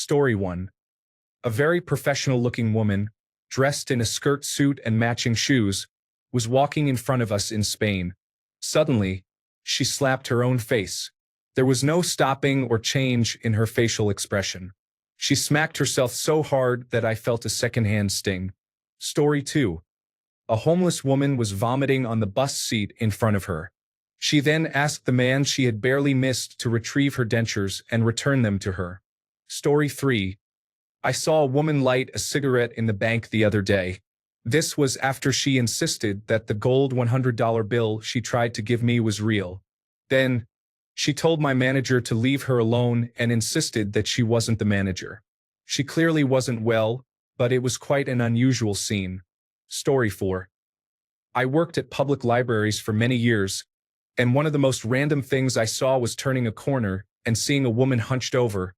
Story 1. A very professional-looking woman, dressed in a skirt suit and matching shoes, was walking in front of us in Spain. Suddenly, she slapped her own face. There was no stopping or change in her facial expression. She smacked herself so hard that I felt a secondhand sting. Story 2. A homeless woman was vomiting on the bus seat in front of her. She then asked the man she had barely missed to retrieve her dentures and return them to her. Story 3. I saw a woman light a cigarette in the bank the other day. This was after she insisted that the gold $100 bill she tried to give me was real. Then, she told my manager to leave her alone and insisted that she wasn't the manager. She clearly wasn't well, but it was quite an unusual scene. Story 4. I worked at public libraries for many years, and one of the most random things I saw was turning a corner and seeing a woman hunched over,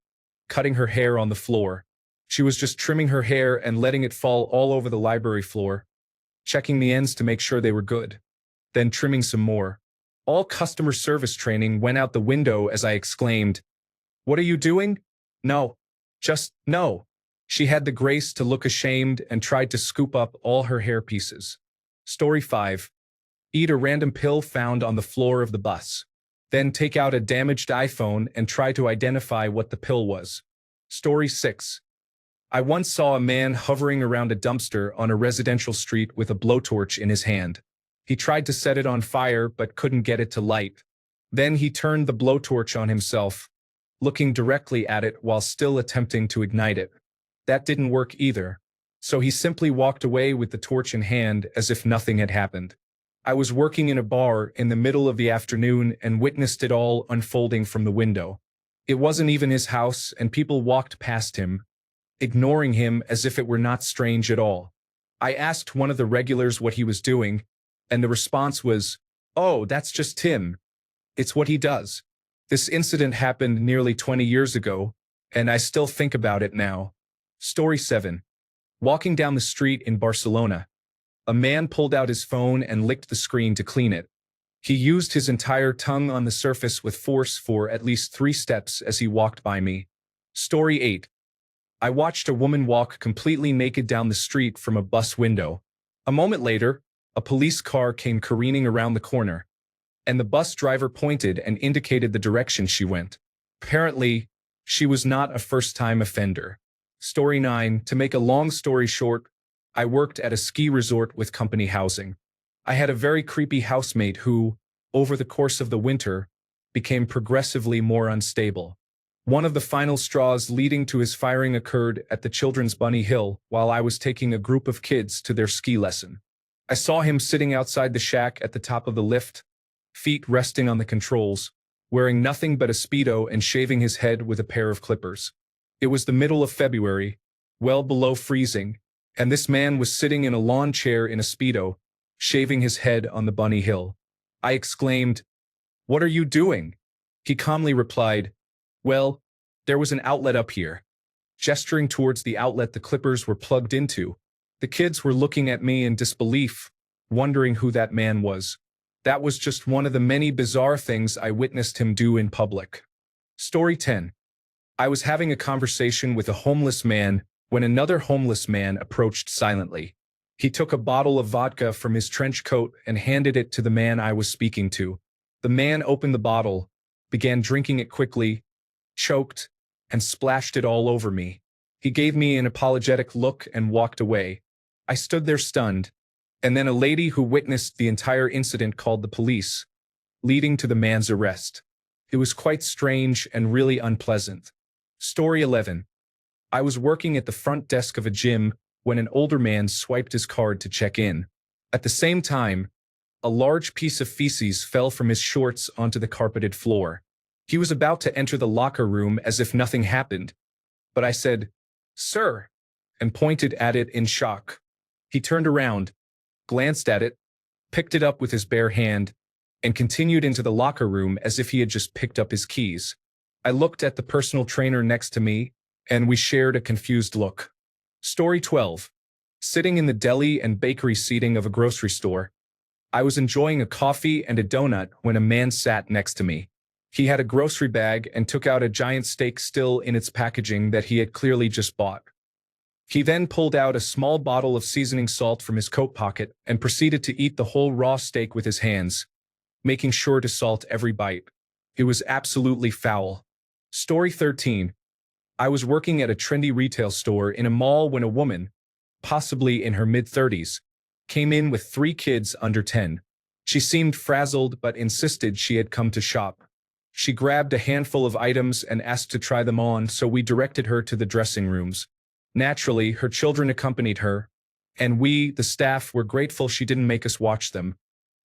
cutting her hair on the floor. She was just trimming her hair and letting it fall all over the library floor, checking the ends to make sure they were good, then trimming some more. All customer service training went out the window as I exclaimed, "What are you doing?" "No. Just, no." She had the grace to look ashamed and tried to scoop up all her hair pieces. Story 5. Eat a random pill found on the floor of the bus. Then take out a damaged iPhone and try to identify what the pill was. Story 6. I once saw a man hovering around a dumpster on a residential street with a blowtorch in his hand. He tried to set it on fire but couldn't get it to light. Then he turned the blowtorch on himself, looking directly at it while still attempting to ignite it. That didn't work either, so he simply walked away with the torch in hand as if nothing had happened. I was working in a bar in the middle of the afternoon and witnessed it all unfolding from the window. It wasn't even his house, and people walked past him, ignoring him as if it were not strange at all. I asked one of the regulars what he was doing, and the response was, "Oh, that's just Tim. It's what he does." This incident happened nearly 20 years ago, and I still think about it now. Story 7. Walking down the street in Barcelona, a man pulled out his phone and licked the screen to clean it. He used his entire tongue on the surface with force for at least 3 steps as he walked by me. Story 8. I watched a woman walk completely naked down the street from a bus window. A moment later, a police car came careening around the corner, and the bus driver pointed and indicated the direction she went. Apparently, she was not a first-time offender. Story 9. To make a long story short, I worked at a ski resort with company housing. I had a very creepy housemate who, over the course of the winter, became progressively more unstable. One of the final straws leading to his firing occurred at the Children's Bunny Hill while I was taking a group of kids to their ski lesson. I saw him sitting outside the shack at the top of the lift, feet resting on the controls, wearing nothing but a Speedo and shaving his head with a pair of clippers. It was the middle of February, well below freezing, and this man was sitting in a lawn chair in a Speedo, shaving his head on the Bunny Hill. I exclaimed, "What are you doing?" He calmly replied, "Well, there was an outlet up here," gesturing towards the outlet the clippers were plugged into. The kids were looking at me in disbelief, wondering who that man was. That was just one of the many bizarre things I witnessed him do in public. Story 10. I was having a conversation with a homeless man when another homeless man approached silently. He took a bottle of vodka from his trench coat and handed it to the man I was speaking to. The man opened the bottle, began drinking it quickly, choked, and splashed it all over me. He gave me an apologetic look and walked away. I stood there stunned, and then a lady who witnessed the entire incident called the police, leading to the man's arrest. It was quite strange and really unpleasant. Story 11. I was working at the front desk of a gym when an older man swiped his card to check in. At the same time, a large piece of feces fell from his shorts onto the carpeted floor. He was about to enter the locker room as if nothing happened, but I said, "Sir," and pointed at it in shock. He turned around, glanced at it, picked it up with his bare hand, and continued into the locker room as if he had just picked up his keys. I looked at the personal trainer next to me, and we shared a confused look. Story 12. Sitting in the deli and bakery seating of a grocery store, I was enjoying a coffee and a donut when a man sat next to me. He had a grocery bag and took out a giant steak still in its packaging that he had clearly just bought. He then pulled out a small bottle of seasoning salt from his coat pocket and proceeded to eat the whole raw steak with his hands, making sure to salt every bite. It was absolutely foul. Story 13. I was working at a trendy retail store in a mall when a woman, possibly in her mid-30s, came in with 3 kids under 10. She seemed frazzled but insisted she had come to shop. She grabbed a handful of items and asked to try them on, so we directed her to the dressing rooms. Naturally, her children accompanied her, and we, the staff, were grateful she didn't make us watch them,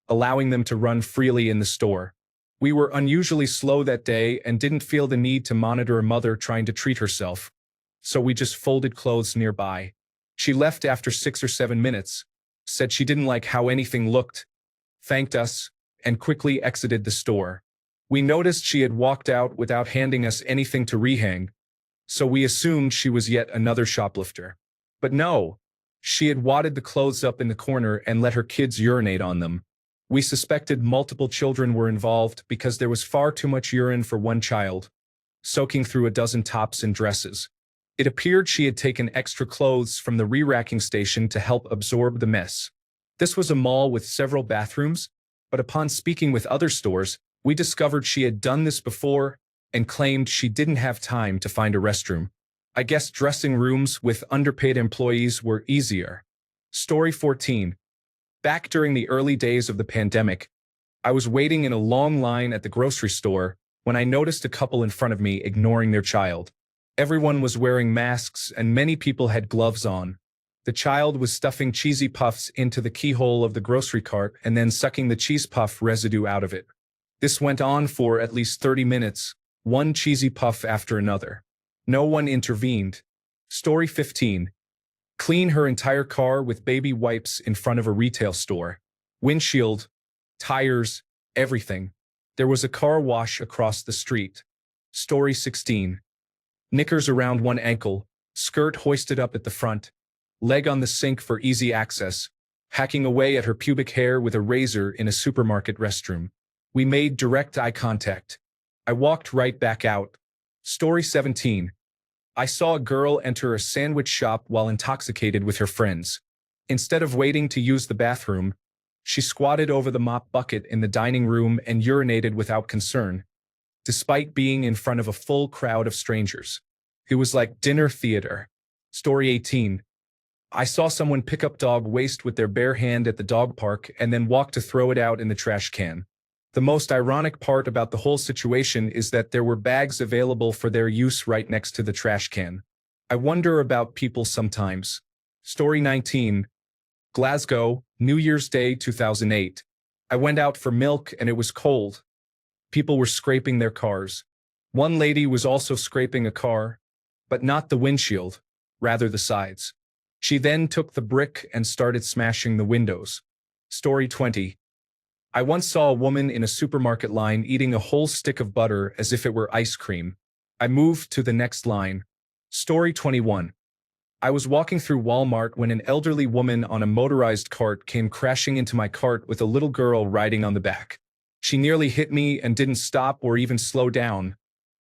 allowing them to run freely in the store. We were unusually slow that day and didn't feel the need to monitor a mother trying to treat herself, so we just folded clothes nearby. She left after 6 or 7 minutes, said she didn't like how anything looked, thanked us, and quickly exited the store. We noticed she had walked out without handing us anything to rehang, so we assumed she was yet another shoplifter. But no, she had wadded the clothes up in the corner and let her kids urinate on them. We suspected multiple children were involved because there was far too much urine for one child, soaking through a dozen tops and dresses. It appeared she had taken extra clothes from the re-racking station to help absorb the mess. This was a mall with several bathrooms, but upon speaking with other stores, we discovered she had done this before and claimed she didn't have time to find a restroom. I guess dressing rooms with underpaid employees were easier. Story 14. Back during the early days of the pandemic, I was waiting in a long line at the grocery store when I noticed a couple in front of me ignoring their child. Everyone was wearing masks and many people had gloves on. The child was stuffing cheesy puffs into the keyhole of the grocery cart and then sucking the cheese puff residue out of it. This went on for at least 30 minutes, one cheesy puff after another. No one intervened. Story 15. Clean her entire car with baby wipes in front of a retail store. Windshield, tires, everything. There was a car wash across the street. Story 16. Knickers around one ankle, skirt hoisted up at the front, leg on the sink for easy access, hacking away at her pubic hair with a razor in a supermarket restroom. We made direct eye contact. I walked right back out. Story 17. I saw a girl enter a sandwich shop while intoxicated with her friends. Instead of waiting to use the bathroom, she squatted over the mop bucket in the dining room and urinated without concern, despite being in front of a full crowd of strangers. It was like dinner theater. Story 18. I saw someone pick up dog waste with their bare hand at the dog park and then walk to throw it out in the trash can. The most ironic part about the whole situation is that there were bags available for their use right next to the trash can. I wonder about people sometimes. Story 19. Glasgow, New Year's Day 2008. I went out for milk and it was cold. People were scraping their cars. One lady was also scraping a car, but not the windshield, rather the sides. She then took the brick and started smashing the windows. Story 20. I once saw a woman in a supermarket line eating a whole stick of butter as if it were ice cream. I moved to the next line. Story 21. I was walking through Walmart when an elderly woman on a motorized cart came crashing into my cart with a little girl riding on the back. She nearly hit me and didn't stop or even slow down,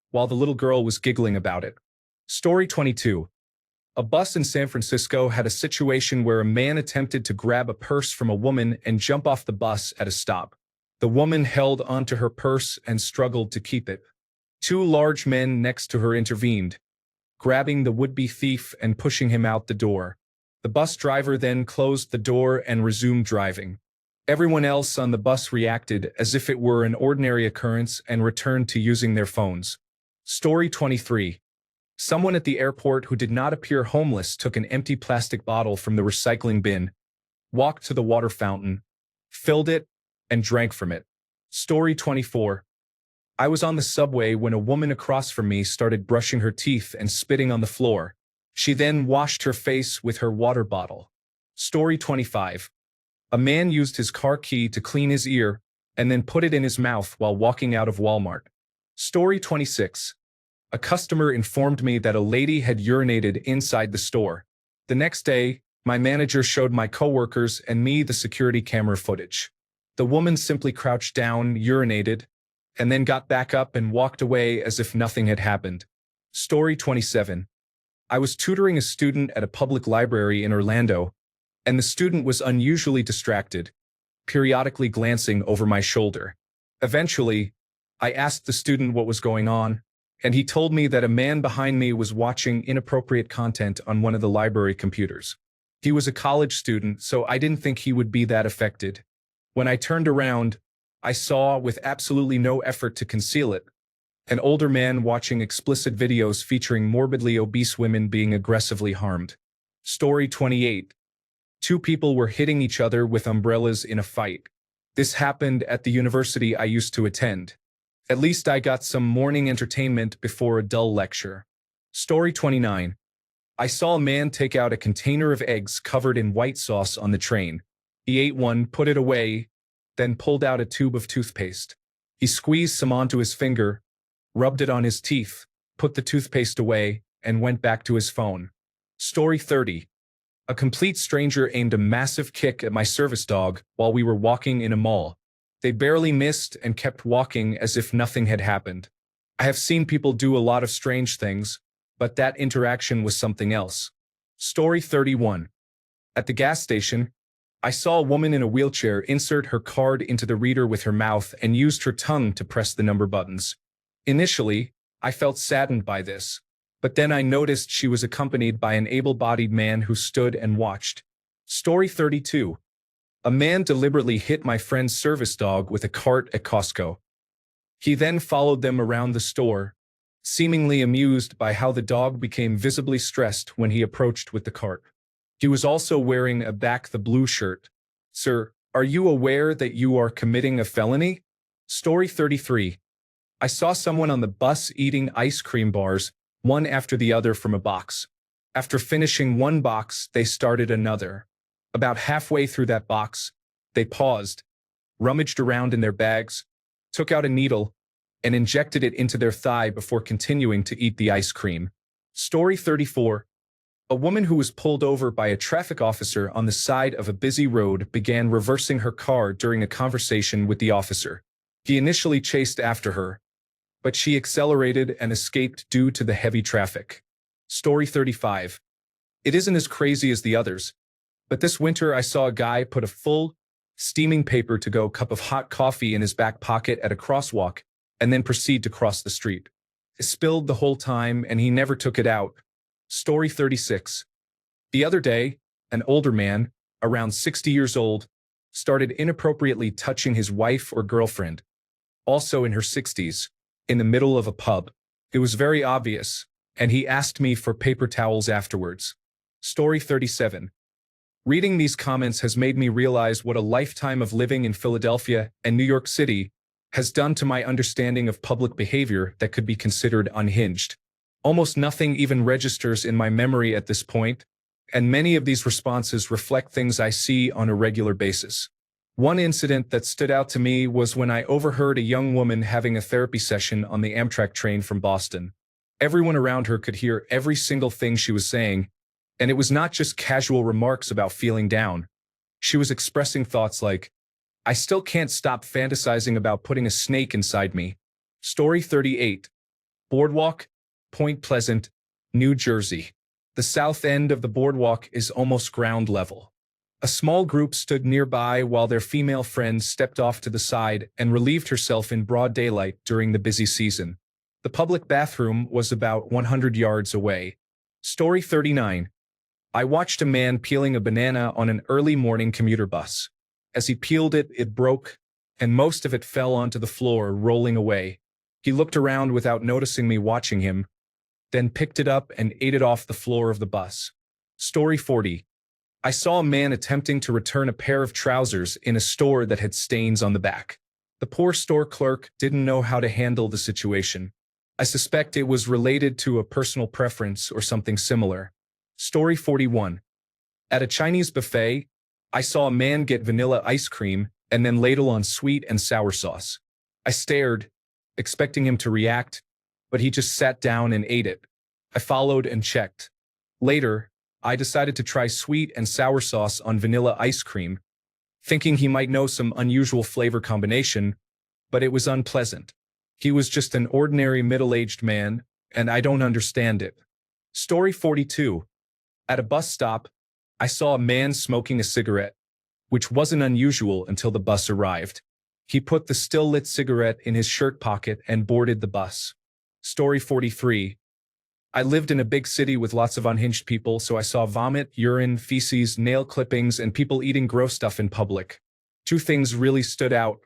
while the little girl was giggling about it. Story 22. A bus in San Francisco had a situation where a man attempted to grab a purse from a woman and jump off the bus at a stop. The woman held onto her purse and struggled to keep it. 2 large men next to her intervened, grabbing the would-be thief and pushing him out the door. The bus driver then closed the door and resumed driving. Everyone else on the bus reacted as if it were an ordinary occurrence and returned to using their phones. Story 23. Someone at the airport who did not appear homeless took an empty plastic bottle from the recycling bin, walked to the water fountain, filled it, and drank from it. Story 24. I was on the subway when a woman across from me started brushing her teeth and spitting on the floor. She then washed her face with her water bottle. Story 25. A man used his car key to clean his ear and then put it in his mouth while walking out of Walmart. Story 26. A customer informed me that a lady had urinated inside the store. The next day, my manager showed my coworkers and me the security camera footage. The woman simply crouched down, urinated, and then got back up and walked away as if nothing had happened. Story 27. I was tutoring a student at a public library in Orlando, and the student was unusually distracted, periodically glancing over my shoulder. Eventually, I asked the student what was going on, and he told me that a man behind me was watching inappropriate content on one of the library computers. He was a college student, so I didn't think he would be that affected. When I turned around, I saw, with absolutely no effort to conceal it, an older man watching explicit videos featuring morbidly obese women being aggressively harmed. Story 28. Two people were hitting each other with umbrellas in a fight. This happened at the university I used to attend. At least I got some morning entertainment before a dull lecture. Story 29. I saw a man take out a container of eggs covered in white sauce on the train. He ate one, put it away, then pulled out a tube of toothpaste. He squeezed some onto his finger, rubbed it on his teeth, put the toothpaste away, and went back to his phone. Story 30. A complete stranger aimed a massive kick at my service dog while we were walking in a mall. They barely missed and kept walking as if nothing had happened. I have seen people do a lot of strange things, but that interaction was something else. Story 31. At the gas station, I saw a woman in a wheelchair insert her card into the reader with her mouth and used her tongue to press the number buttons. Initially, I felt saddened by this, but then I noticed she was accompanied by an able-bodied man who stood and watched. Story 32. A man deliberately hit my friend's service dog with a cart at Costco. He then followed them around the store, seemingly amused by how the dog became visibly stressed when he approached with the cart. He was also wearing a back the blue shirt. Sir, are you aware that you are committing a felony? Story 33. I saw someone on the bus eating ice cream bars, one after the other from a box. After finishing one box, they started another. About halfway through that box, they paused, rummaged around in their bags, took out a needle, and injected it into their thigh before continuing to eat the ice cream. Story 34. A woman who was pulled over by a traffic officer on the side of a busy road began reversing her car during a conversation with the officer. He initially chased after her, but she accelerated and escaped due to the heavy traffic. Story 35. It isn't as crazy as the others, but this winter I saw a guy put a full, steaming paper-to-go cup of hot coffee in his back pocket at a crosswalk and then proceed to cross the street. It spilled the whole time and he never took it out. Story 36. The other day, an older man, around 60 years old, started inappropriately touching his wife or girlfriend, also in her 60s, in the middle of a pub. It was very obvious, and he asked me for paper towels afterwards. Story 37. Reading these comments has made me realize what a lifetime of living in Philadelphia and New York City has done to my understanding of public behavior that could be considered unhinged. Almost nothing even registers in my memory at this point, and many of these responses reflect things I see on a regular basis. One incident that stood out to me was when I overheard a young woman having a therapy session on the Amtrak train from Boston. Everyone around her could hear every single thing she was saying, and it was not just casual remarks about feeling down. She was expressing thoughts like, "I still can't stop fantasizing about putting a snake inside me." Story 38. Boardwalk, Point Pleasant, New Jersey. The south end of the boardwalk is almost ground level. A small group stood nearby while their female friend stepped off to the side and relieved herself in broad daylight during the busy season. The public bathroom was about 100 yards away. Story 39. I watched a man peeling a banana on an early morning commuter bus. As he peeled it, it broke, and most of it fell onto the floor, rolling away. He looked around without noticing me watching him, then picked it up and ate it off the floor of the bus. Story 40. I saw a man attempting to return a pair of trousers in a store that had stains on the back. The poor store clerk didn't know how to handle the situation. I suspect it was related to a personal preference or something similar. Story 41. At a Chinese buffet, I saw a man get vanilla ice cream and then ladle on sweet and sour sauce. I stared, expecting him to react, but he just sat down and ate it. I followed and checked. Later, I decided to try sweet and sour sauce on vanilla ice cream, thinking he might know some unusual flavor combination, but it was unpleasant. He was just an ordinary middle-aged man, and I don't understand it. Story 42. At a bus stop, I saw a man smoking a cigarette, which wasn't unusual until the bus arrived. He put the still-lit cigarette in his shirt pocket and boarded the bus. Story 43. I lived in a big city with lots of unhinged people, so I saw vomit, urine, feces, nail clippings, and people eating gross stuff in public. Two things really stood out.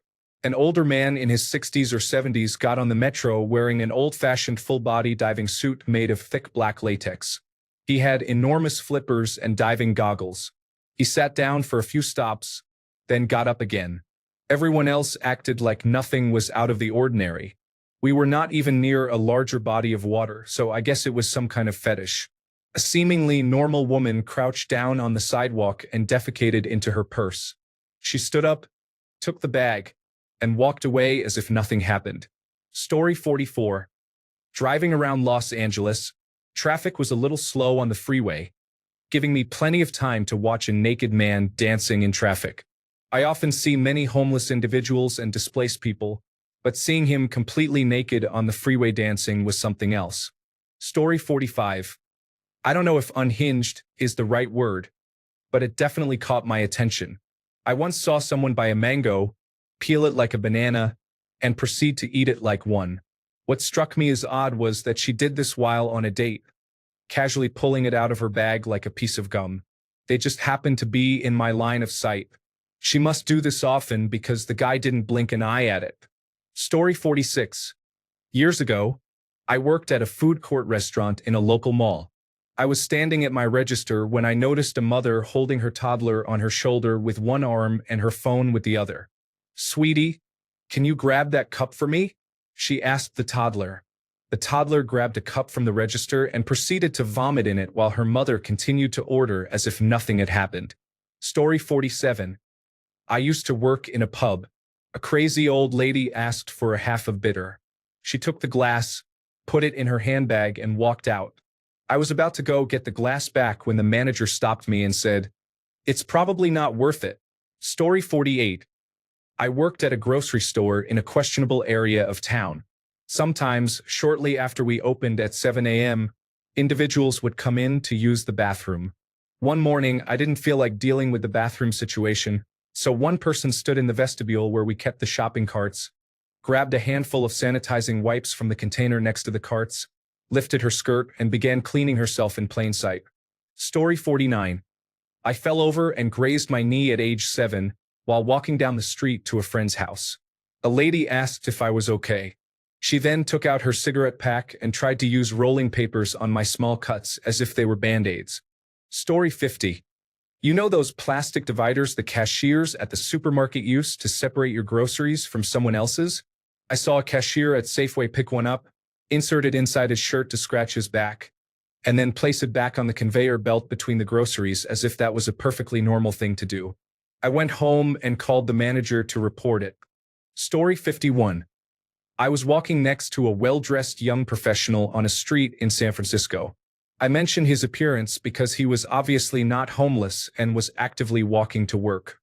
An older man in his 60s or 70s got on the metro wearing an old-fashioned full-body diving suit made of thick black latex. He had enormous flippers and diving goggles. He sat down for a few stops, then got up again. Everyone else acted like nothing was out of the ordinary. We were not even near a larger body of water, so I guess it was some kind of fetish. A seemingly normal woman crouched down on the sidewalk and defecated into her purse. She stood up, took the bag, and walked away as if nothing happened. Story 44. Driving around Los Angeles, traffic was a little slow on the freeway, giving me plenty of time to watch a naked man dancing in traffic. I often see many homeless individuals and displaced people, but seeing him completely naked on the freeway dancing was something else. Story 45. I don't know if unhinged is the right word, but it definitely caught my attention. I once saw someone buy a mango, peel it like a banana, and proceed to eat it like one. What struck me as odd was that she did this while on a date, casually pulling it out of her bag like a piece of gum. They just happened to be in my line of sight. She must do this often because the guy didn't blink an eye at it. Story 46. Years ago, I worked at a food court restaurant in a local mall. I was standing at my register when I noticed a mother holding her toddler on her shoulder with one arm and her phone with the other. "Sweetie, can you grab that cup for me?" she asked the toddler. The toddler grabbed a cup from the register and proceeded to vomit in it while her mother continued to order as if nothing had happened. Story 47. I used to work in a pub. A crazy old lady asked for a half of bitter. She took the glass, put it in her handbag, and walked out. I was about to go get the glass back when the manager stopped me and said, "It's probably not worth it." Story 48. I worked at a grocery store in a questionable area of town. Sometimes, shortly after we opened at 7 a.m., individuals would come in to use the bathroom. One morning, I didn't feel like dealing with the bathroom situation, so one person stood in the vestibule where we kept the shopping carts, grabbed a handful of sanitizing wipes from the container next to the carts, lifted her skirt, and began cleaning herself in plain sight. Story 49. I fell over and grazed my knee at age 7 while walking down the street to a friend's house. A lady asked if I was okay. She then took out her cigarette pack and tried to use rolling papers on my small cuts as if they were band-aids. Story 50. You know those plastic dividers the cashiers at the supermarket use to separate your groceries from someone else's? I saw a cashier at Safeway pick one up, insert it inside his shirt to scratch his back, and then place it back on the conveyor belt between the groceries as if that was a perfectly normal thing to do. I went home and called the manager to report it. Story 51. I was walking next to a well-dressed young professional on a street in San Francisco. I mention his appearance because he was obviously not homeless and was actively walking to work.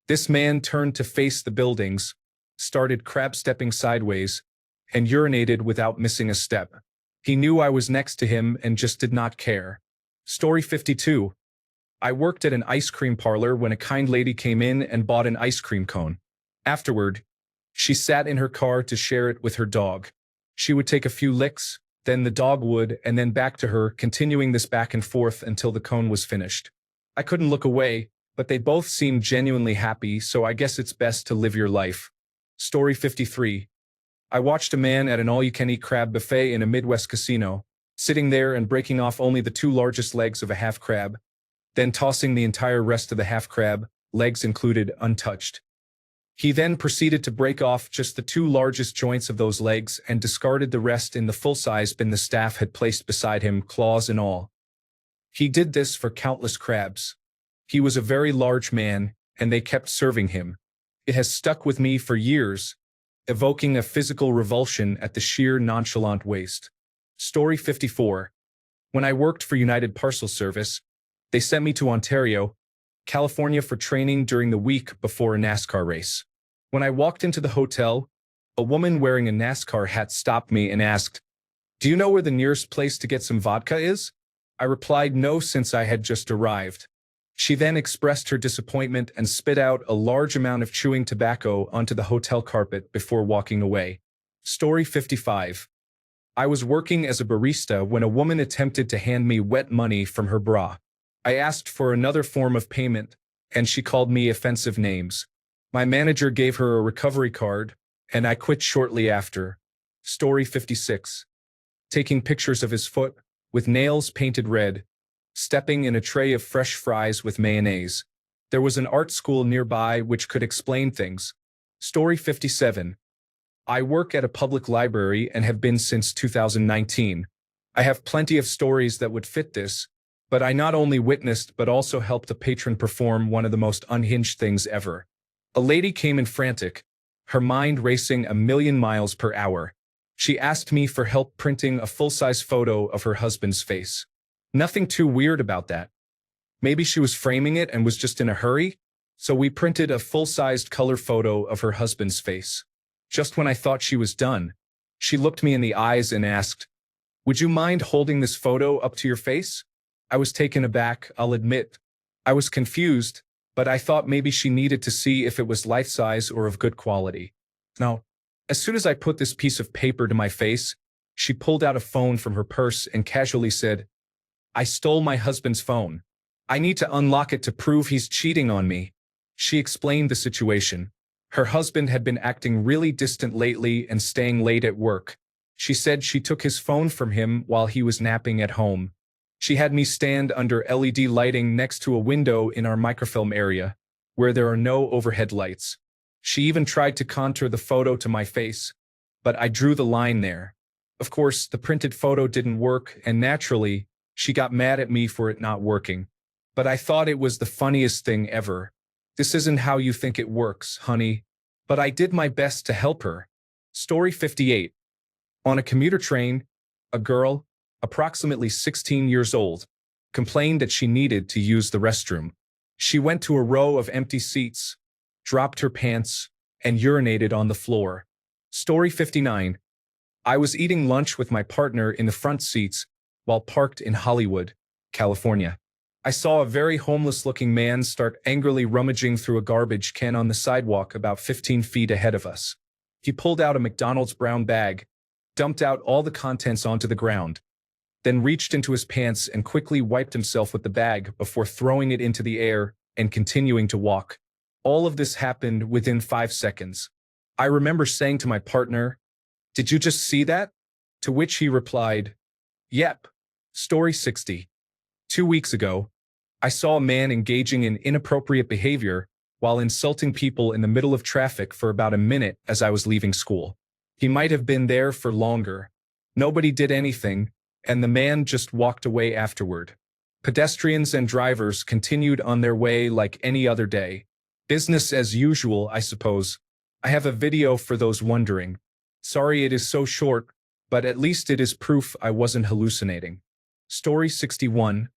This man turned to face the buildings, started crab-stepping sideways, and urinated without missing a step. He knew I was next to him and just did not care. Story 52. I worked at an ice cream parlor when a kind lady came in and bought an ice cream cone. Afterward, she sat in her car to share it with her dog. She would take a few licks, then the dog would, and then back to her, continuing this back and forth until the cone was finished. I couldn't look away, but they both seemed genuinely happy, so I guess it's best to live your life. Story 53. I watched a man at an all-you-can-eat crab buffet in a Midwest casino, sitting there and breaking off only the two largest legs of a half crab, then tossing the entire rest of the half crab, legs included, untouched. He then proceeded to break off just the two largest joints of those legs and discarded the rest in the full-size bin the staff had placed beside him, claws and all. He did this for countless crabs. He was a very large man, and they kept serving him. It has stuck with me for years, evoking a physical revulsion at the sheer nonchalant waste. Story 54. When I worked for United Parcel Service, they sent me to Ontario, California for training during the week before a NASCAR race. When I walked into the hotel, A woman wearing a NASCAR hat stopped me and asked, "Do you know where the nearest place to get some vodka is?" I replied no, since I had just arrived. She then expressed her disappointment and spit out a large amount of chewing tobacco onto the hotel carpet before walking away. Story 55. I was working as a barista when a woman attempted to hand me wet money from her bra. I asked for another form of payment, and she called me offensive names. My manager gave her a recovery card, and I quit shortly after. Story 56. Taking pictures of his foot, with nails painted red, stepping in a tray of fresh fries with mayonnaise. There was an art school nearby which could explain things. Story 57. I work at a public library and have been since 2019. I have plenty of stories that would fit this, but I not only witnessed but also helped a patron perform one of the most unhinged things ever. A lady came in frantic, her mind racing 1,000,000 miles per hour. She asked me for help printing a full-size photo of her husband's face. Nothing too weird about that. Maybe she was framing it and was just in a hurry, so we printed a full-sized color photo of her husband's face. Just when I thought she was done, she looked me in the eyes and asked, "Would you mind holding this photo up to your face?" I was taken aback, I'll admit. I was confused, but I thought maybe she needed to see if it was life-size or of good quality. Now, as soon as I put this piece of paper to my face, she pulled out a phone from her purse and casually said, "I stole my husband's phone. I need to unlock it to prove he's cheating on me." She explained the situation. Her husband had been acting really distant lately and staying late at work. She said she took his phone from him while he was napping at home. She had me stand under LED lighting next to a window in our microfilm area, where there are no overhead lights. She even tried to contour the photo to my face, but I drew the line there. Of course, the printed photo didn't work, and naturally, she got mad at me for it not working. But I thought it was the funniest thing ever. This isn't how you think it works, honey. But I did my best to help her. Story 58. On a commuter train, a girl, approximately 16 years old, complained that she needed to use the restroom. She went to a row of empty seats, dropped her pants, and urinated on the floor. Story 59. I was eating lunch with my partner in the front seats while parked in Hollywood, California. I saw a very homeless-looking man start angrily rummaging through a garbage can on the sidewalk about 15 feet ahead of us. He pulled out a McDonald's brown bag, dumped out all the contents onto the ground, then reached into his pants and quickly wiped himself with the bag before throwing it into the air and continuing to walk. All of this happened within 5 seconds. I remember saying to my partner, "Did you just see that?" To which he replied, "Yep." Story 60. 2 weeks ago, I saw a man engaging in inappropriate behavior while insulting people in the middle of traffic for about a minute as I was leaving school. He might have been there for longer. Nobody did anything, and the man just walked away afterward. Pedestrians and drivers continued on their way like any other day. Business as usual, I suppose. I have a video for those wondering. Sorry it is so short, but at least it is proof I wasn't hallucinating. Story 61.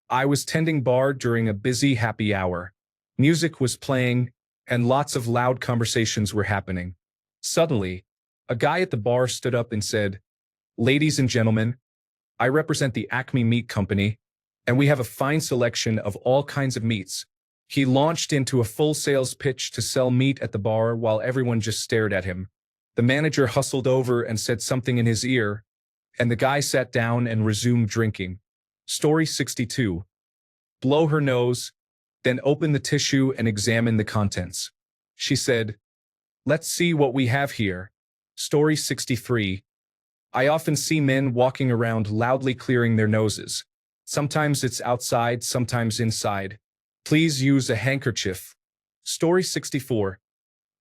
I was tending bar during a busy happy hour. Music was playing, and lots of loud conversations were happening. Suddenly, a guy at the bar stood up and said, "Ladies and gentlemen, I represent the Acme Meat Company, and we have a fine selection of all kinds of meats." He launched into a full sales pitch to sell meat at the bar while everyone just stared at him. The manager hustled over and said something in his ear, and the guy sat down and resumed drinking. Story 62. Blow her nose, then open the tissue and examine the contents. She said, "Let's see what we have here." Story 63. I often see men walking around loudly clearing their noses. Sometimes it's outside, sometimes inside. Please use a handkerchief. Story 64.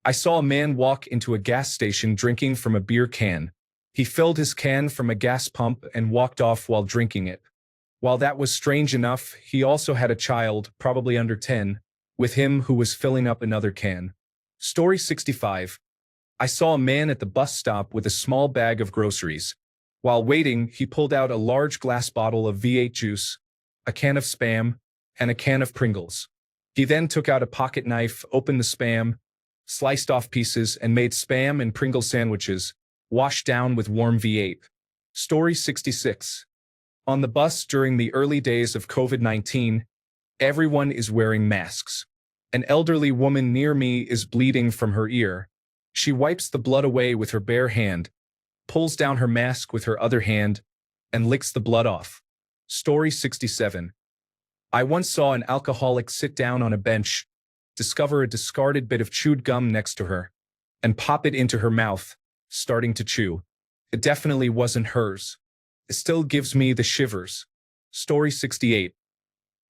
I saw a man walk into a gas station drinking from a beer can. He filled his can from a gas pump and walked off while drinking it. While that was strange enough, he also had a child, probably under 10, with him who was filling up another can. Story 65. I saw a man at the bus stop with a small bag of groceries. While waiting, he pulled out a large glass bottle of V8 juice, a can of Spam, and a can of Pringles. He then took out a pocket knife, opened the Spam, sliced off pieces, and made Spam and Pringle sandwiches, washed down with warm V8. Story 66. On the bus during the early days of COVID-19, everyone is wearing masks. An elderly woman near me is bleeding from her ear. She wipes the blood away with her bare hand, pulls down her mask with her other hand, and licks the blood off. Story 67. I once saw an alcoholic sit down on a bench, discover a discarded bit of chewed gum next to her, and pop it into her mouth, starting to chew. It definitely wasn't hers. It still gives me the shivers. Story 68.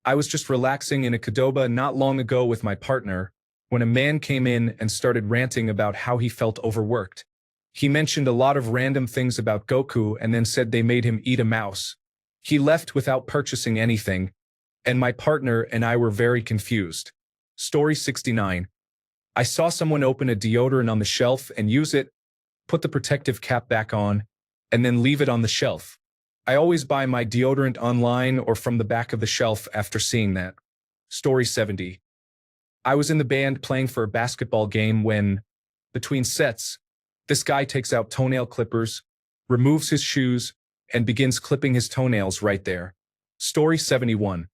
I was just relaxing in a Qdoba not long ago with my partner when a man came in and started ranting about how he felt overworked. He mentioned a lot of random things about Goku and then said they made him eat a mouse. He left without purchasing anything, and my partner and I were very confused. Story 69. I saw someone open a deodorant on the shelf and use it, put the protective cap back on, and then leave it on the shelf. I always buy my deodorant online or from the back of the shelf after seeing that. Story 70. I was in the band playing for a basketball game when, between sets, this guy takes out toenail clippers, removes his shoes, and begins clipping his toenails right there. Story 71.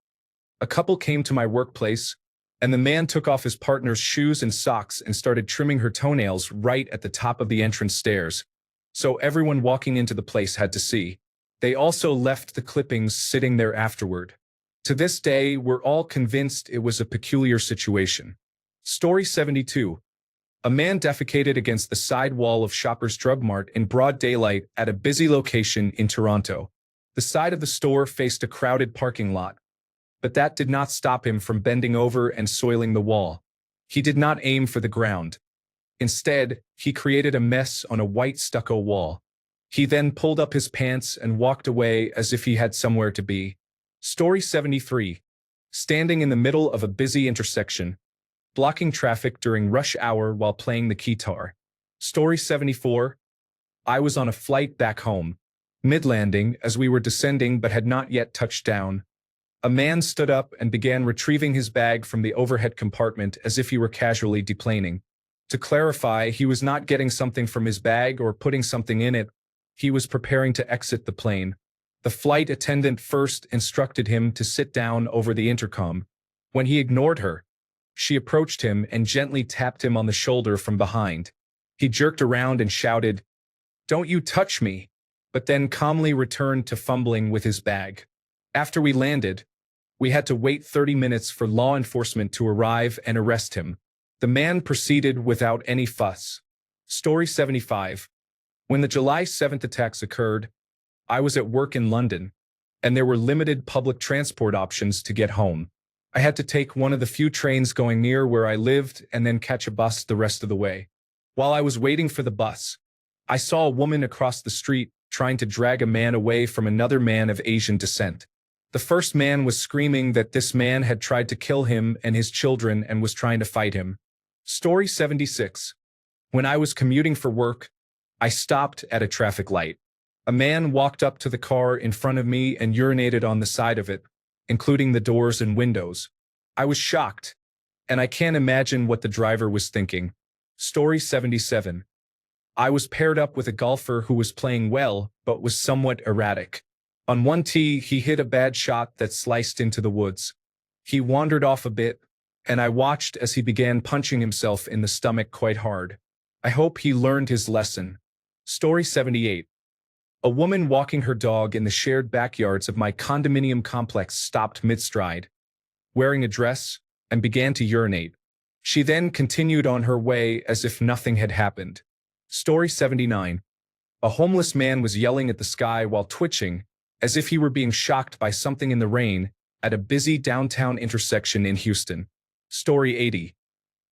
A couple came to my workplace, and the man took off his partner's shoes and socks and started trimming her toenails right at the top of the entrance stairs. So everyone walking into the place had to see. They also left the clippings sitting there afterward. To this day, we're all convinced it was a peculiar situation. Story 72. A man defecated against the side wall of Shoppers Drug Mart in broad daylight at a busy location in Toronto. The side of the store faced a crowded parking lot, but that did not stop him from bending over and soiling the wall. He did not aim for the ground. Instead, he created a mess on a white stucco wall. He then pulled up his pants and walked away as if he had somewhere to be. Story 73. Standing in the middle of a busy intersection, blocking traffic during rush hour while playing the guitar. Story 74. I was on a flight back home, mid-landing as we were descending but had not yet touched down. A man stood up and began retrieving his bag from the overhead compartment as if he were casually deplaning. To clarify, he was not getting something from his bag or putting something in it. He was preparing to exit the plane. The flight attendant first instructed him to sit down over the intercom. When he ignored her, she approached him and gently tapped him on the shoulder from behind. He jerked around and shouted, "Don't you touch me," but then calmly returned to fumbling with his bag. After we landed, we had to wait 30 minutes for law enforcement to arrive and arrest him. The man proceeded without any fuss. Story 75. When the July 7th attacks occurred, I was at work in London, and there were limited public transport options to get home. I had to take one of the few trains going near where I lived and then catch a bus the rest of the way. While I was waiting for the bus, I saw a woman across the street trying to drag a man away from another man of Asian descent. The first man was screaming that this man had tried to kill him and his children and was trying to fight him. Story 76. When I was commuting for work, I stopped at a traffic light. A man walked up to the car in front of me and urinated on the side of it, including the doors and windows. I was shocked, and I can't imagine what the driver was thinking. Story 77. I was paired up with a golfer who was playing well, but was somewhat erratic. On one tee, he hit a bad shot that sliced into the woods. He wandered off a bit, and I watched as he began punching himself in the stomach quite hard. I hope he learned his lesson. Story 78. A woman walking her dog in the shared backyards of my condominium complex stopped mid-stride, wearing a dress, and began to urinate. She then continued on her way as if nothing had happened. Story 79. A homeless man was yelling at the sky while twitching, as if he were being shocked by something in the rain, at a busy downtown intersection in Houston. Story 80.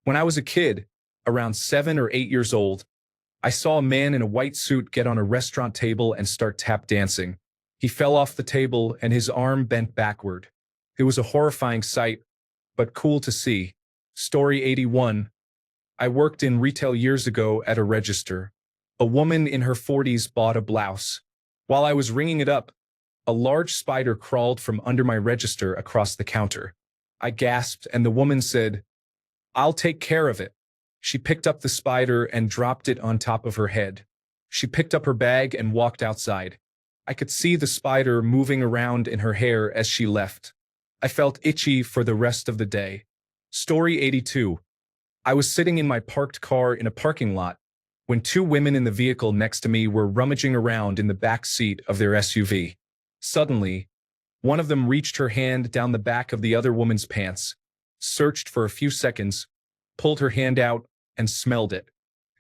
When I was a kid, around 7 or 8 years old, I saw a man in a white suit get on a restaurant table and start tap dancing. He fell off the table and his arm bent backward. It was a horrifying sight, but cool to see. Story 81. I worked in retail years ago at a register. A woman in her 40s bought a blouse. While I was ringing it up, a large spider crawled from under my register across the counter. I gasped and the woman said, "I'll take care of it." She picked up the spider and dropped it on top of her head. She picked up her bag and walked outside. I could see the spider moving around in her hair as she left. I felt itchy for the rest of the day. Story 82. I was sitting in my parked car in a parking lot when two women in the vehicle next to me were rummaging around in the back seat of their SUV. Suddenly, one of them reached her hand down the back of the other woman's pants, searched for a few seconds, pulled her hand out, and smelled it.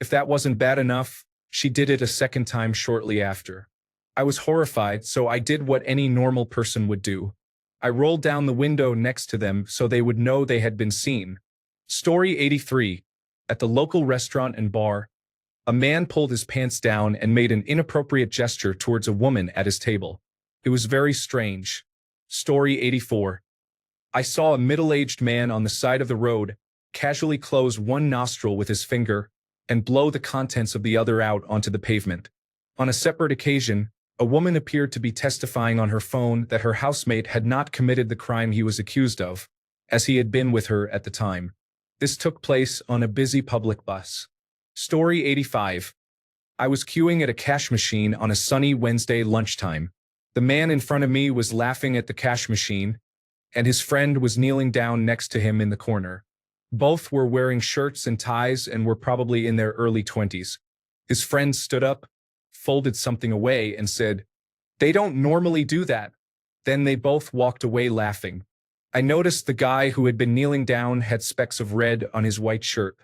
If that wasn't bad enough, she did it a second time shortly after. I was horrified, so I did what any normal person would do. I rolled down the window next to them so they would know they had been seen. Story 83. At the local restaurant and bar, a man pulled his pants down and made an inappropriate gesture towards a woman at his table. It was very strange. Story 84. I saw a middle-aged man on the side of the road casually close one nostril with his finger and blow the contents of the other out onto the pavement. On a separate occasion, a woman appeared to be testifying on her phone that her housemate had not committed the crime he was accused of, as he had been with her at the time. This took place on a busy public bus. Story 85. I was queuing at a cash machine on a sunny Wednesday lunchtime. The man in front of me was laughing at the cash machine, and his friend was kneeling down next to him in the corner. Both were wearing shirts and ties and were probably in their early 20s. His friend stood up, folded something away, and said, "They don't normally do that." Then they both walked away laughing. I noticed the guy who had been kneeling down had specks of red on his white shirt.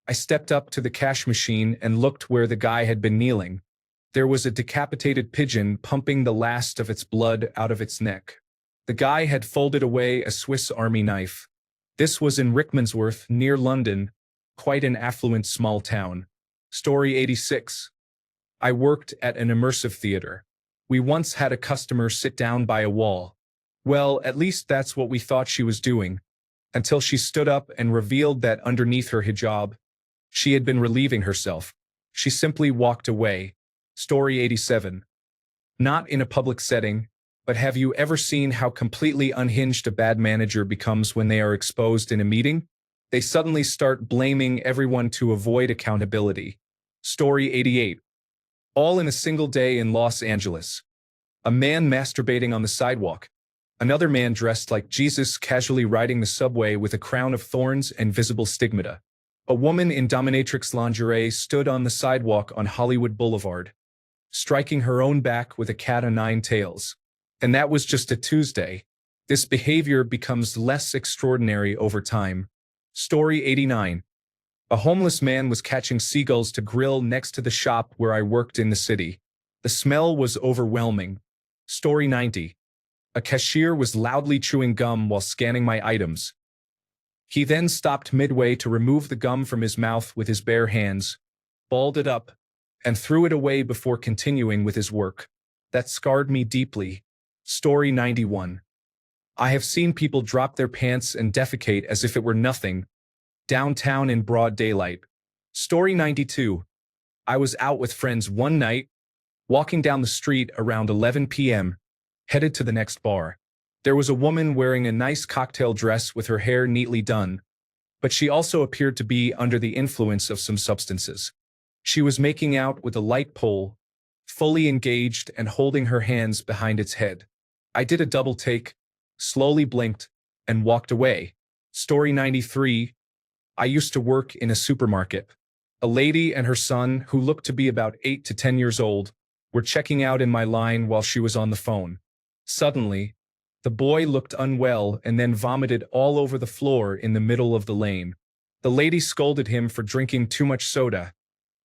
I stepped up to the cash machine and looked where the guy had been kneeling. There was a decapitated pigeon pumping the last of its blood out of its neck. The guy had folded away a Swiss Army knife. This was in Rickmansworth, near London, quite an affluent small town. Story 86. I worked at an immersive theater. We once had a customer sit down by a wall. Well, at least that's what we thought she was doing, until she stood up and revealed that underneath her hijab, she had been relieving herself. She simply walked away. Story 87. Not in a public setting, but have you ever seen how completely unhinged a bad manager becomes when they are exposed in a meeting? They suddenly start blaming everyone to avoid accountability. Story 88. All in a single day in Los Angeles. A man masturbating on the sidewalk. Another man dressed like Jesus casually riding the subway with a crown of thorns and visible stigmata. A woman in dominatrix lingerie stood on the sidewalk on Hollywood Boulevard, striking her own back with a cat o' nine tails. And that was just a Tuesday. This behavior becomes less extraordinary over time. Story 89. A homeless man was catching seagulls to grill next to the shop where I worked in the city. The smell was overwhelming. Story 90. A cashier was loudly chewing gum while scanning my items. He then stopped midway to remove the gum from his mouth with his bare hands, balled it up, and threw it away before continuing with his work. That scarred me deeply. Story 91. I have seen people drop their pants and defecate as if it were nothing, downtown in broad daylight. Story 92. I was out with friends one night, walking down the street around 11 p.m., headed to the next bar. There was a woman wearing a nice cocktail dress with her hair neatly done, but she also appeared to be under the influence of some substances. She was making out with a light pole, fully engaged and holding her hands behind its head. I did a double take, slowly blinked, and walked away. Story 93. I used to work in a supermarket. A lady and her son, who looked to be about 8 to 10 years old, were checking out in my line while she was on the phone. Suddenly, the boy looked unwell and then vomited all over the floor in the middle of the lane. The lady scolded him for drinking too much soda,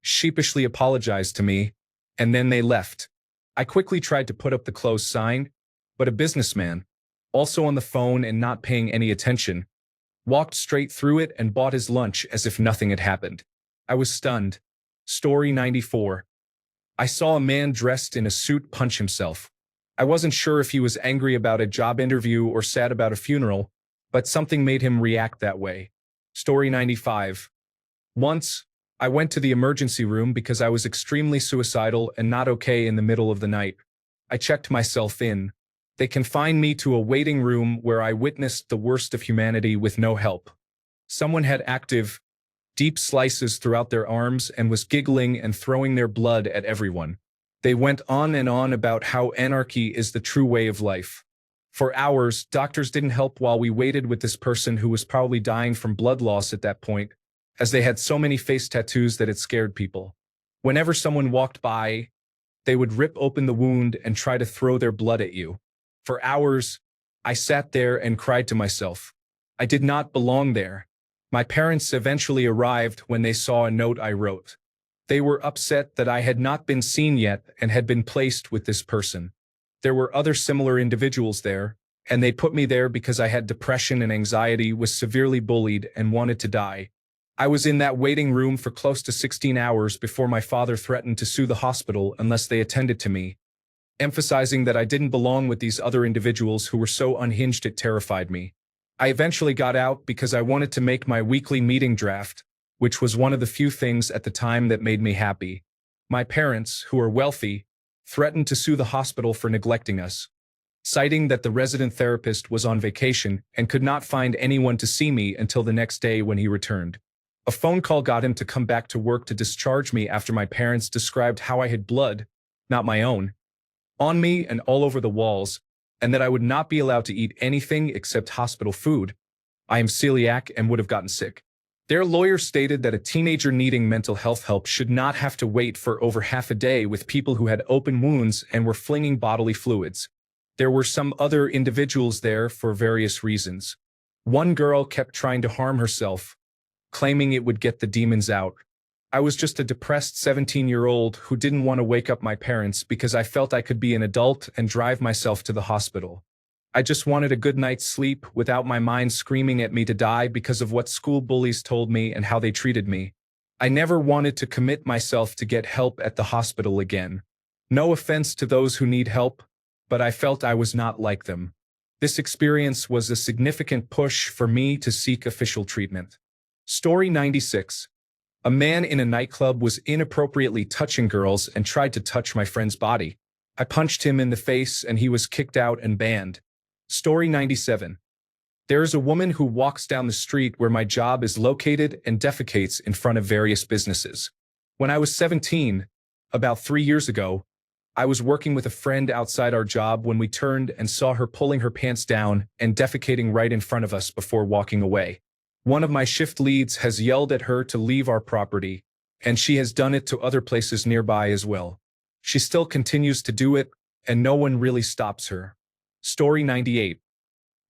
sheepishly apologized to me, and then they left. I quickly tried to put up the close sign, but a businessman, also on the phone and not paying any attention, walked straight through it and bought his lunch as if nothing had happened. I was stunned. Story 94. I saw a man dressed in a suit punch himself. I wasn't sure if he was angry about a job interview or sad about a funeral, but something made him react that way. Story 95. Once, I went to the emergency room because I was extremely suicidal and not okay in the middle of the night. I checked myself in. They confined me to a waiting room where I witnessed the worst of humanity with no help. Someone had active, deep slices throughout their arms, and was giggling and throwing their blood at everyone. They went on and on about how anarchy is the true way of life. For hours, doctors didn't help while we waited with this person who was probably dying from blood loss at that point, as they had so many face tattoos that it scared people. Whenever someone walked by, they would rip open the wound and try to throw their blood at you. For hours, I sat there and cried to myself. I did not belong there. My parents eventually arrived when they saw a note I wrote. They were upset that I had not been seen yet and had been placed with this person. There were other similar individuals there, and they put me there because I had depression and anxiety, was severely bullied, and wanted to die. I was in that waiting room for close to 16 hours before my father threatened to sue the hospital unless they attended to me, emphasizing that I didn't belong with these other individuals who were so unhinged it terrified me. I eventually got out because I wanted to make my weekly meeting draft, which was one of the few things at the time that made me happy. My parents, who are wealthy, threatened to sue the hospital for neglecting us, citing that the resident therapist was on vacation and could not find anyone to see me until the next day when he returned. A phone call got him to come back to work to discharge me after my parents described how I had blood, not my own, on me and all over the walls, and that I would not be allowed to eat anything except hospital food. I am celiac and would have gotten sick. Their lawyer stated that a teenager needing mental health help should not have to wait for over half a day with people who had open wounds and were flinging bodily fluids. There were some other individuals there for various reasons. One girl kept trying to harm herself, claiming it would get the demons out. I was just a depressed 17-year-old who didn't want to wake up my parents because I felt I could be an adult and drive myself to the hospital. I just wanted a good night's sleep without my mind screaming at me to die because of what school bullies told me and how they treated me. I never wanted to commit myself to get help at the hospital again. No offense to those who need help, but I felt I was not like them. This experience was a significant push for me to seek official treatment. Story 96. A man in a nightclub was inappropriately touching girls and tried to touch my friend's body. I punched him in the face and he was kicked out and banned. Story 97. There is a woman who walks down the street where my job is located and defecates in front of various businesses. When I was 17, about 3 years ago, I was working with a friend outside our job when we turned and saw her pulling her pants down and defecating right in front of us before walking away. One of my shift leads has yelled at her to leave our property, and she has done it to other places nearby as well. She still continues to do it, and no one really stops her. Story 98.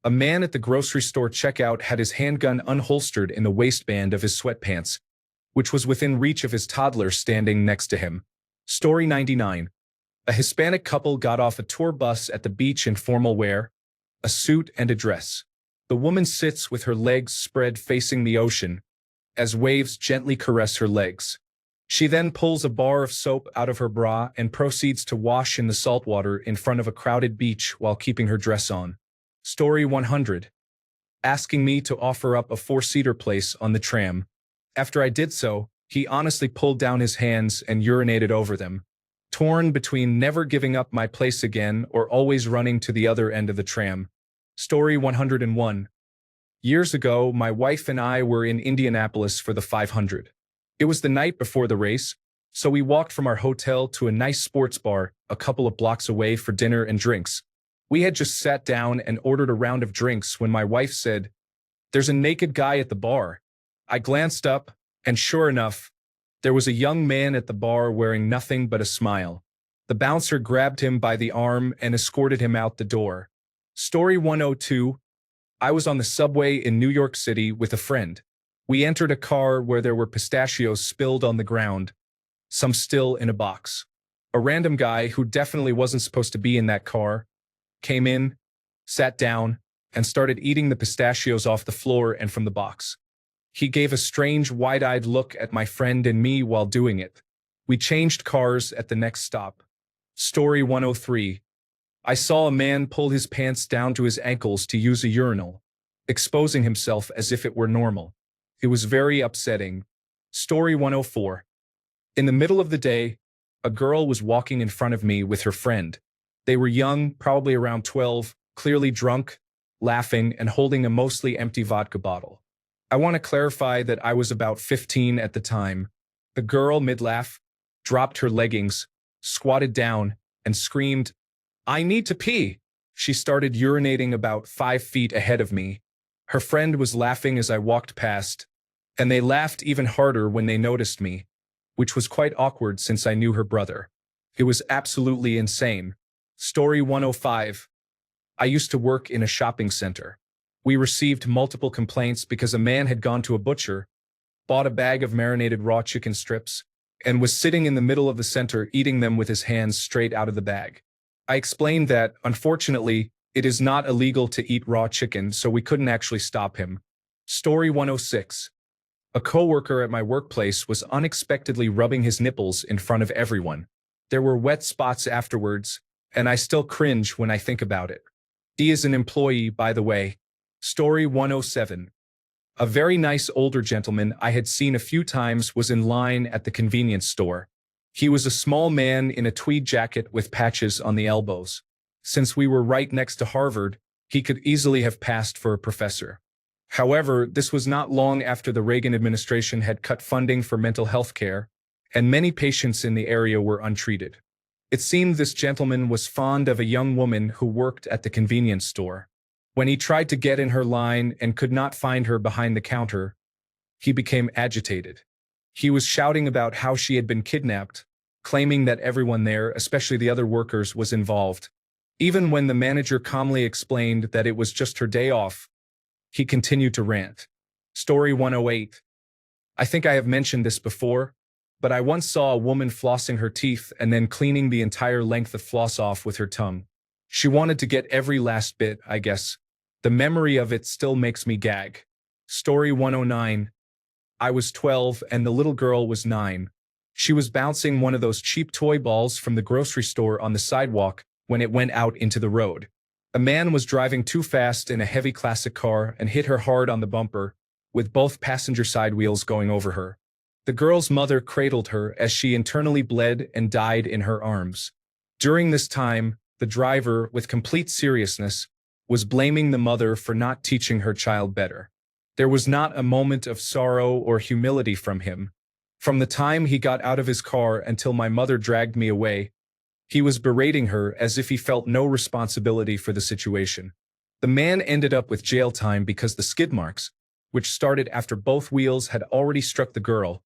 A man at the grocery store checkout had his handgun unholstered in the waistband of his sweatpants, which was within reach of his toddler standing next to him. Story 99. A Hispanic couple got off a tour bus at the beach in formal wear, a suit and a dress. The woman sits with her legs spread facing the ocean, as waves gently caress her legs. She then pulls a bar of soap out of her bra and proceeds to wash in the salt water in front of a crowded beach while keeping her dress on. Story 100. Asking me to offer up a four-seater place on the tram. After I did so, he honestly pulled down his hands and urinated over them, torn between never giving up my place again or always running to the other end of the tram. Story 101. Years ago, my wife and I were in Indianapolis for the 500. It was the night before the race, so we walked from our hotel to a nice sports bar a couple of blocks away for dinner and drinks. We had just sat down and ordered a round of drinks when my wife said, "There's a naked guy at the bar." I glanced up, and sure enough, there was a young man at the bar wearing nothing but a smile. The bouncer grabbed him by the arm and escorted him out the door. Story 102. I was on the subway in New York City with a friend. We entered a car where there were pistachios spilled on the ground, some still in a box. A random guy who definitely wasn't supposed to be in that car came in, sat down, and started eating the pistachios off the floor and from the box. He gave a strange, wide-eyed look at my friend and me while doing it. We changed cars at the next stop. Story 103. I saw a man pull his pants down to his ankles to use a urinal, exposing himself as if it were normal. It was very upsetting. Story 104. In the middle of the day, a girl was walking in front of me with her friend. They were young, probably around 12, clearly drunk, laughing, and holding a mostly empty vodka bottle. I want to clarify that I was about 15 at the time. The girl, mid-laugh, dropped her leggings, squatted down, and screamed, "I need to pee." She started urinating about 5 feet ahead of me. Her friend was laughing as I walked past, and they laughed even harder when they noticed me, which was quite awkward since I knew her brother. It was absolutely insane. Story 105. I used to work in a shopping center. We received multiple complaints because a man had gone to a butcher, bought a bag of marinated raw chicken strips, and was sitting in the middle of the center eating them with his hands straight out of the bag. I explained that, unfortunately, it is not illegal to eat raw chicken, so we couldn't actually stop him. Story 106. A coworker at my workplace was unexpectedly rubbing his nipples in front of everyone. There were wet spots afterwards, and I still cringe when I think about it. He is an employee, by the way. Story 107. A very nice older gentleman I had seen a few times was in line at the convenience store. He was a small man in a tweed jacket with patches on the elbows. Since we were right next to Harvard, he could easily have passed for a professor. However, this was not long after the Reagan administration had cut funding for mental health care, and many patients in the area were untreated. It seemed this gentleman was fond of a young woman who worked at the convenience store. When he tried to get in her line and could not find her behind the counter, he became agitated. He was shouting about how she had been kidnapped, claiming that everyone there, especially the other workers, was involved. Even when the manager calmly explained that it was just her day off, he continued to rant. Story 108. I think I have mentioned this before, but I once saw a woman flossing her teeth and then cleaning the entire length of floss off with her tongue. She wanted to get every last bit, I guess. The memory of it still makes me gag. Story 109. I was 12 and the little girl was 9. She was bouncing one of those cheap toy balls from the grocery store on the sidewalk when it went out into the road. A man was driving too fast in a heavy classic car and hit her hard on the bumper, with both passenger side wheels going over her. The girl's mother cradled her as she internally bled and died in her arms. During this time, the driver, with complete seriousness, was blaming the mother for not teaching her child better. There was not a moment of sorrow or humility from him. From the time he got out of his car until my mother dragged me away, he was berating her as if he felt no responsibility for the situation. The man ended up with jail time because the skid marks, which started after both wheels had already struck the girl,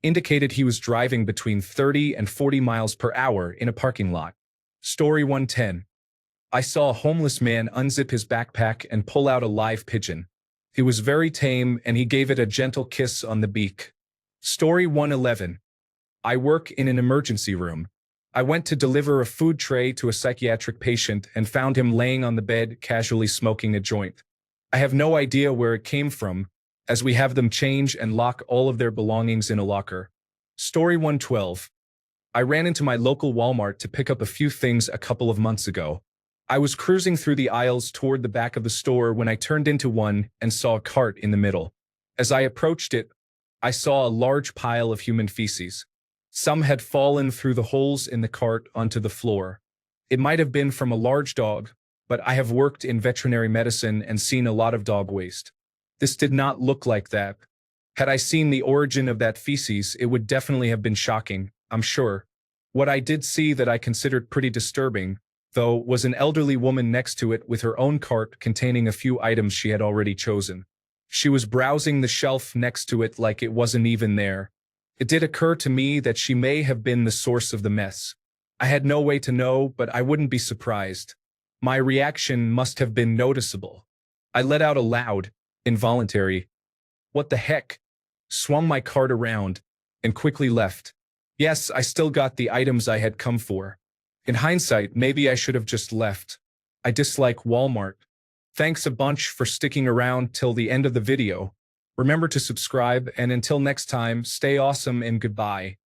indicated he was driving between 30 and 40 miles per hour in a parking lot. Story 110. I saw a homeless man unzip his backpack and pull out a live pigeon. He was very tame and he gave it a gentle kiss on the beak. Story 111. I work in an emergency room. I went to deliver a food tray to a psychiatric patient and found him laying on the bed casually smoking a joint. I have no idea where it came from, as we have them change and lock all of their belongings in a locker. Story 112. I ran into my local Walmart to pick up a few things a couple of months ago. I was cruising through the aisles toward the back of the store when I turned into one and saw a cart in the middle. As I approached it, I saw a large pile of human feces. Some had fallen through the holes in the cart onto the floor. It might have been from a large dog, but I have worked in veterinary medicine and seen a lot of dog waste. This did not look like that. Had I seen the origin of that feces, it would definitely have been shocking, I'm sure. What I did see that I considered pretty disturbing, though, was an elderly woman next to it with her own cart containing a few items she had already chosen. She was browsing the shelf next to it like it wasn't even there. It did occur to me that she may have been the source of the mess. I had no way to know, but I wouldn't be surprised. My reaction must have been noticeable. I let out a loud, involuntary, "What the heck?" swung my cart around, and quickly left. Yes, I still got the items I had come for. In hindsight, maybe I should have just left. I dislike Walmart. Thanks a bunch for sticking around till the end of the video. Remember to subscribe, and until next time, stay awesome and goodbye.